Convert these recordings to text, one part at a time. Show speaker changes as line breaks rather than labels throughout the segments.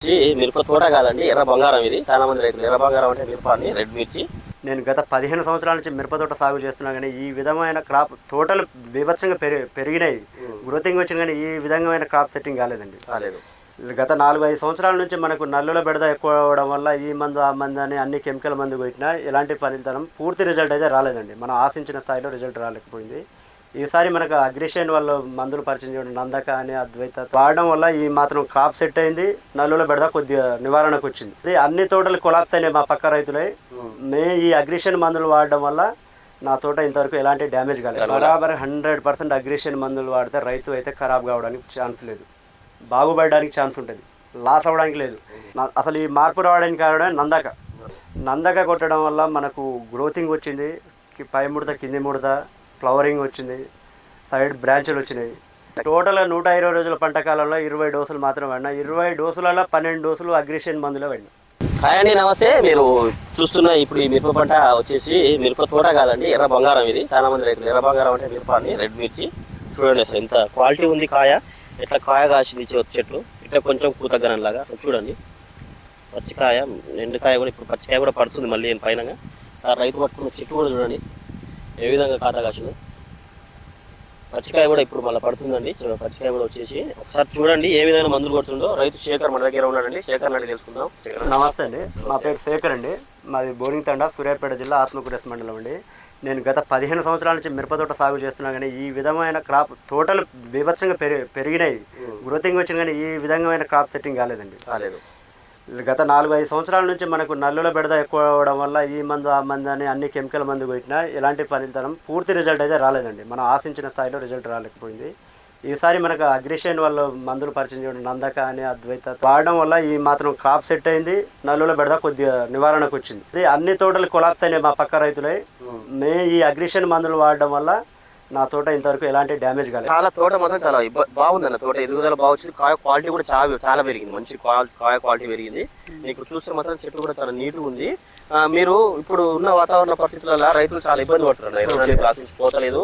మిరప తోట కాదండి, ఎర్ర బంగారం. ఇది చాలా మంది రైతులు ఎర్ర బంగారం అంటే మిరప అని, రెడ్ మిర్చి.
నేను గత 15 సంవత్సరాల నుంచి మిరప తోట సాగు చేస్తున్నా, కానీ ఈ విధమైన క్రాప్ తోటలు బీభత్సంగా పెరిగినాయి, గ్రోతింగ్ వచ్చింది, కానీ ఈ విధమైన క్రాప్ సెట్టింగ్ కాలేదండి.
కాలేదు.
గత 4-5 సంవత్సరాల నుంచి మనకు నల్లుల బెడద ఎక్కువ అవ్వడం వల్ల ఈ మందు ఆ మందు అని అన్ని కెమికల్ మందు కొట్టినా ఎలాంటి ఫలితం పూర్తి రిజల్ట్ అయితే రాలేదండి. మనం ఆశించిన స్థాయిలో రిజల్ట్ రాలేకపోయింది. ఈసారి మనకు అగ్రిషన్ వల్ల మందులు పరిచయం చేయడం, నందక అని అద్వైత వాడడం వల్ల ఈ మాత్రం క్రాప్ సెట్ అయింది. నల్లుల బెడద కొద్దిగా నివారణకు వచ్చింది. ఇది అన్ని తోటలు కొలాప్స్ అయినాయి మా పక్క రైతులే. ఈ అగ్రిషన్ మందులు వాడడం వల్ల నా తోట ఇంతవరకు ఎలాంటి డ్యామేజ్ కాలేదు. బరాబర్ 100% అగ్రిషన్ మందులు వాడితే రైతు అయితే ఖరాబ్ కావడానికి ఛాన్స్ లేదు, బాగుపడడానికి ఛాన్స్ ఉంటుంది, లాస్ అవ్వడానికి లేదు. అసలు ఈ మార్పు రావడానికి కారణం నందక కొట్టడం వల్ల మనకు గ్రోతింగ్ వచ్చింది, పై ముడత కింది ముడత, ఫ్లవరింగ్ వచ్చింది, సైడ్ బ్రాంచులు వచ్చినాయి. టోటల్గా 120 రోజుల పంట కాలంలో 20 డోసులు మాత్రం వాడినా. 20 డోసులలో 12 డోసులు అగ్రిషన్ మందులే వాడినా.
హాయ్ అండి, నమస్తే. మీరు చూస్తున్న ఇప్పుడు ఈ మిరప పంట వచ్చేసి మిరప తోట కాదండి, ఎర్ర బంగారం. ఇది చాలా మంది రైతులు ఎర్ర బంగారం అంటే మిరప అని, రెడ్ మిర్చి. చూడండి అసలు ఎంత క్వాలిటీ ఉంది కాయ, ఎట్లా కాయ కాసింది చెట్లు, ఇట్లా కొంచెం పూతగ్గనం లాగా చూడండి. పచ్చికాయ, ఎండుకాయ కూడా ఇప్పుడు పచ్చికాయ కూడా పడుతుంది మళ్ళీ పైన. సార్ రైతు పట్టుకున్న చెట్టు కూడా చూడండి ఏ విధంగా కాత కాసిందో. పచ్చికాయ కూడా ఇప్పుడు మళ్ళీ పడుతుందండి. పచ్చికాయ కూడా వచ్చేసి ఒకసారి చూడండి ఏ విధంగా మందులు కొడుతుందో. రైతు శేఖర్ మన దగ్గర ఉన్నాడండి, శేఖర్ నాటి తెలుసుకుందాం.
నమస్తే అండి, మా పేరు శేఖర్ అండి. మాది బోరింగ్ తండా, సూర్యాపేట జిల్లా, ఆత్మకూరేస్ మండలం అండి. నేను గత 15 సంవత్సరాల నుంచి మిరప తోట సాగు చేస్తున్నా, కానీ ఈ విధమైన క్రాప్ తోటలు బీభత్సంగా పెరిగినాయి, గ్రోతింగ్ వచ్చింది, కానీ ఈ విధమైన క్రాప్ సెట్టింగ్ కాలేదండి. గత 4-5 సంవత్సరాల నుంచి మనకు నల్లుల బెడద ఎక్కువ అవ్వడం వల్ల ఈ మందు ఆ మందు అని అన్ని కెమికల్ మందు కొట్టినా ఎలాంటి ఫలితం పూర్తి రిజల్ట్ అయితే రాలేదండి. మనం ఆశించిన స్థాయిలో రిజల్ట్ రాలేకపోయింది. ఈసారి మనకు అగ్రిషన్ వల్ల మందులు పరిచయం చేయడం, నందక అని అద్వైత వాడడం వల్ల ఈ మాత్రం క్రాప్ సెట్ అయింది. నల్లుల బెడద కొద్దిగా నివారణకు వచ్చింది. ఇది అన్ని తోటలు కొలాప్స్ అయినాయి మా పక్క రైతులే. ఈ అగ్రిషన్ మందులు వాడడం వల్ల నా తోట ఇంతవరకు ఎలాంటి డ్యామేజ్ కాలేదు.
చాలా తోట మాత్రం చాలా బాగుంది అన్న. తోట ఎదుగుదల బాగుంది, కాయ క్వాలిటీ కూడా చాలా పెరిగింది, మంచి కాయ క్వాలిటీ పెరిగింది. మీకు చూస్తే మాత్రం చెట్టు కూడా చాలా నీట్గా ఉంది. మీరు ఇప్పుడు ఉన్న వాతావరణ పరిస్థితులలో రైతులు చాలా ఇబ్బంది పడుతున్నారు, పోతలేదు.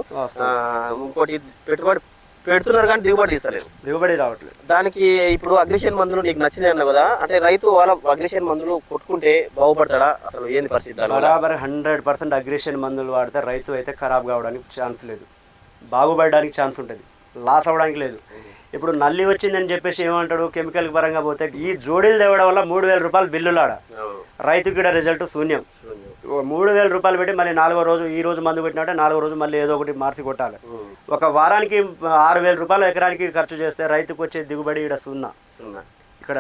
ఇంకోటి పెట్టుబడి పెడుతున్నారు కానీ దిగుబడి
రావట్లేదు.
దానికి ఇప్పుడు అగ్రిషన్ మందులు నీకు నచ్చినాయి అన్న కదా, అంటే రైతు వాళ్ళ అగ్రిషన్ మందులు కొట్టుకుంటే బాగుపడతాడా? అసలు ఏంది పరిస్థితి?
బరాబర్ 100% అగ్రిషన్ మందులు వాడితే రైతు అయితే ఖరాబ్ కావడానికి ఛాన్స్ లేదు, బాగుపడడానికి ఛాన్స్ ఉంటుంది, లాస్ అవ్వడానికి లేదు. ఇప్పుడు నల్లి వచ్చిందని చెప్పేసి ఏమంటాడు, కెమికల్ పరంగా పోతే ఈ జోడీలు తేవడం వల్ల 3000 రూపాయలు బిల్లులాడ, రైతుకి కూడా రిజల్ట్ శూన్యం. 3000 రూపాయలు పెట్టి మళ్ళీ 4వ రోజు ఈ రోజు మందు పెట్టినట్టే 4వ రోజు మళ్ళీ ఏదో ఒకటి మార్చి కొట్టాలి. ఒక వారానికి 6000 రూపాయలు ఎకరానికి ఖర్చు చేస్తే రైతుకు వచ్చే దిగుబడి ఇక్కడ సున్నా. ఇక్కడ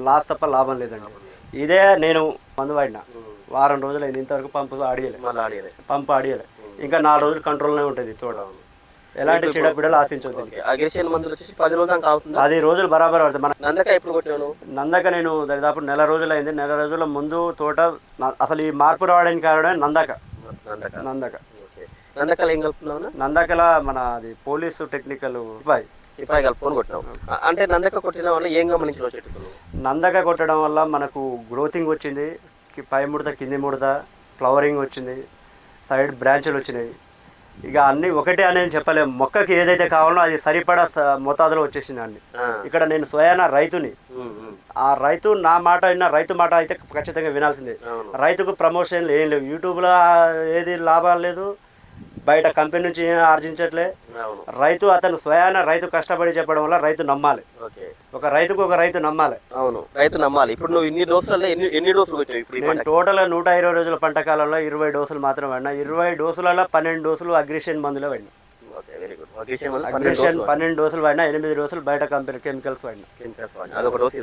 లాస్ తప్ప లాభం లేదండి. ఇదే నేను మందు వాడినా, వారం రోజులు అయింది, ఇంతవరకు పంపు ఆడియలే. ఇంకా 4 రోజులు కంట్రోల్నే ఉంటుంది తోట, ఎలాంటి చీడపీడలు ఆశించవద్దు.
అగ్రిషన్ మందులు వచ్చేసి 10 రోజులు దాకా అవుతుంది.
10 రోజులు బరాబర్ పడుతుంది. మన
నందక ఎప్పుడు కొట్టాను?
నందక నేను దాదాపు 1 రోజులు అయింది. 1 రోజుల ముందు తోట అసలు ఈ మార్పు రావడానికి కారణం నందక.
నందకలు ఏం కలుపుతున్నావు?
నందకల మన అది పోలీసు టెక్నికల్
సిపాయి కలుపుకొని కొట్టినావు. అంటే నందక కొట్టిన వల్ల ఏం గమనించిన చెట్టు?
నందక కొట్టడం వల్ల మనకు గ్రోతింగ్ వచ్చింది, పై ముడత కింది ముడత, ఫ్లవరింగ్ వచ్చింది, సైడ్ బ్రాంచులు వచ్చినాయి. ఇక అన్ని ఒకటే అనేది చెప్పలేము. మొక్కకి ఏదైతే కావాలో అది సరిపడా మోతాదులో వచ్చేసింది అండి. ఇక్కడ నేను స్వయాన రైతుని, ఆ రైతు నా మాట విన్నా, రైతు మాట అయితే ఖచ్చితంగా వినాల్సిందే. రైతుకు ప్రమోషన్లు ఏం లేవు, యూట్యూబ్లో ఏది లాభాలు లేదు, బయట కంపెనీ నుంచి ఆర్జించట్లే. రైతు అతను స్వయాన రైతు కష్టపడి చెప్పడం వల్ల రైతు నమ్మాలి. ఒక రైతు నమ్మాలి.
అవును, రైతు నమ్మాలి. ఇప్పుడు నువ్వు ఇన్ని డోసులలో ఎన్ని డోసులు కొట్టావు?
నేను టోటల్ 120 రోజుల పంట కాలంలో 20 డోసులు మాత్రం వాడినా. 20 డోసులలో 12 డోసులు అగ్రిషన్ మందులే వాడినా. అగ్రిషన్ 12 డోసులు వాడినా, 8 డోసులు బయట కంపెనీ కెమికల్స్ వాడినా.
అదొక డోసు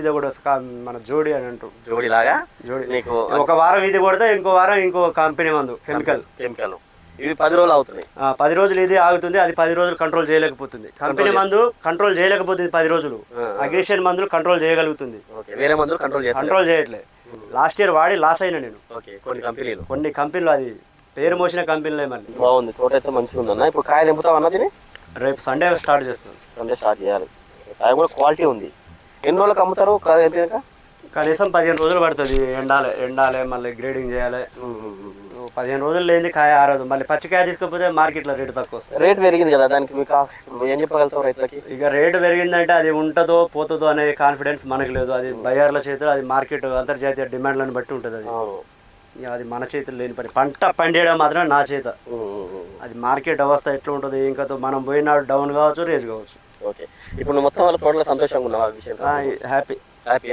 ఇదొక డోసు. మన జోడి అని అంటూ
జోడి లాగా
ఒక వారం ఇది కొడితే ఇంకో వారం ఇంకో కంపెనీ మందు కెమికల్.
ఇవి 10 రోజులు అవుతున్నాయి.
10 రోజులు ఇది ఆగుతుంది, అది 10 రోజులు కంట్రోల్ చేయలేకపోతుంది. కంపెనీ మందు కంట్రోల్ చేయలేకపోతుంది 10 రోజులు, అగ్రిషన్ మందులు కంట్రోల్ చేయగలుగుతుంది,
వేరే మందులు కంట్రోల్
చేయట్లేదు. లాస్ట్ ఇయర్ వాడి లాస్ అయినా నేను. కొన్ని కంపెనీలు అది పేరు మోసిన కంపెనీలే. మళ్ళీ
బాగుంది, తోట అయితే మంచిగా ఉందన్న. ఇప్పుడు కాయ తెంపుతావు అన్నది?
రేపు సండే స్టార్ట్ చేస్తాను.
సండే స్టార్ట్ చేయాలి. కాయ కూడా క్వాలిటీ ఉంది. ఎన్ని రోజులకు అమ్ముతారు కాయ తెంపాక?
కనీసం 15 రోజులు పడుతుంది. ఎండాలి, మళ్ళీ గ్రేడింగ్ చేయాలి. 15 రోజులు లేని కాయ ఆరదు. మళ్ళీ పచ్చికాయ తీసుకపోతే మార్కెట్లో రేటు తక్కువ వస్తుంది.
రేట్ పెరిగింది కదా, దానికి మీకు ఏం చెప్పగలుగుతాం రైతులకి?
ఇక రేటు పెరిగిందంటే అది ఉంటుందో పోతుందో అనే కాన్ఫిడెన్స్ మనకు లేదు. అది బయ్యర్ల చేతిలో, అది మార్కెట్ అంతర్జాతీయ డిమాండ్లను బట్టి ఉంటుంది. అది ఇక అది మన చేతులు లేని పని. పంట పండియడం మాత్రం నా చేత. అది మార్కెట్ అవస్థ ఎట్లా ఉంటుంది ఇంకా మనం పోయినాడు డౌన్ కావచ్చు, రేజ్ కావచ్చు.
ఓకే, ఇప్పుడు నువ్వు మొత్తం వాళ్ళ టోటల్ సంతోషంగా ఉన్నావు ఆ విషయం?
హ్యాపీ.
హ్యాపీ.